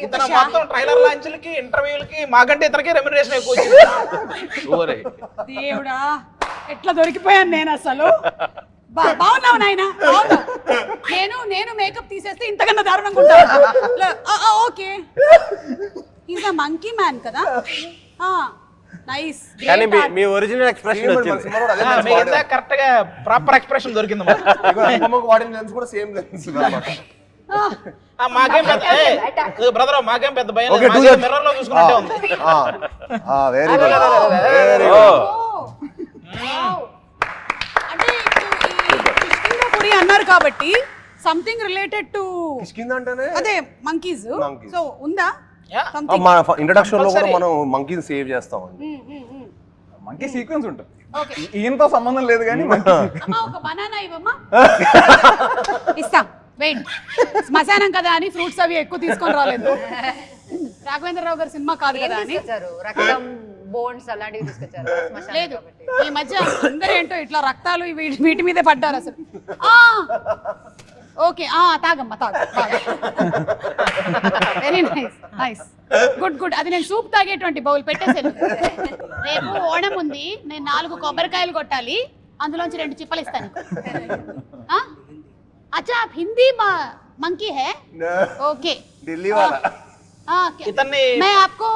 ఇతను మొత్తం ట్రైలర్ లాంచ్లకి ఇంటర్వ్యూలకి మాకంటే ఇతనికి రెమ్యునరేషన్ ఎక్కువ వచ్చింది. దేవుడా ఎట్లా దొరికిపోయాను నేను అసలు. బాగున్నావు నాయన, నేను మేకప్ తీసేస్తే ఇంతకన్నా దారుణంగా ఉంటాను. Okay, is a monkey man కదా. నైస్. కానీ మీ ఒరిజినల్ ఎక్స్ప్రెషన్ వచ్చింది. కరెక్ట్ గా ప్రాపర్ ఎక్స్ప్రెషన్ దొరికింది. వాడిన లెన్స్ కూడా సేమ్ లెన్స్. మాకేం పెద్ద బ్రదర్, మాకేం పెద్ద భయం మిర్రర్ లో చూసుకున్నట్టే ఉంది. వెరీ గుడ్, వెరీ అంటే కిష్కింధాపురి అన్నారు కాబట్టి సంథింగ్ రిలేటెడ్ టు కిష్కింధ అంటేనే అదే మంకీస్. సో ఉందా మన ఇంట్రడక్షన్ లో కూడా మనం మంకీని సేవ్ చేస్తామండి. మంకీ సీక్వెన్స్ ఉంటుంది, ఈయనతో సంబంధం లేదు కానీ. ఒక బనానా ఇవ్వమ్మా. ఇస్తాం, వెయిట్. శ్మశానం కదా అని ఫ్రూట్స్ అవి ఎక్కువ తీసుకొని రాలేదు. రాఘవేంద్రరావు గారి సినిమా కాదు కదా అని రక్తం, బోన్స్ అలాంటివి తీసుకొచ్చారు. లేదు, ఈ మధ్య అందరూ ఏంటో ఇట్లా రక్తాలు వీటి మీదే పడ్డారు అసలు. ఓకే, తాగమ్మా తాగు. Very nice, nice, good good. అది నేను సూప్ తాగేటువంటి బౌల్ పెట్టేసాను. రేపు ఓణం ఉంది, నేను 4 కొబ్బరికాయలు కొట్టాలి, అందులోంచి 2 చిప్పలు ఇస్తాను. अच्छा आप हिंदी मंकी है? ओके, दिल्ली वाला. इतने मैं आपको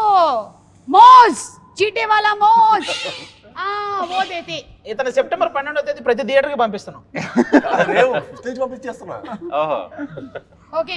मोज, चीटे वाला मोज, वो देते. ఇతను సెప్టెంబర్ 12వ తేదీ ప్రతి థియేటర్ కి పంపిస్తున్నాం. పంపించేస్తున్నా. ఓకే.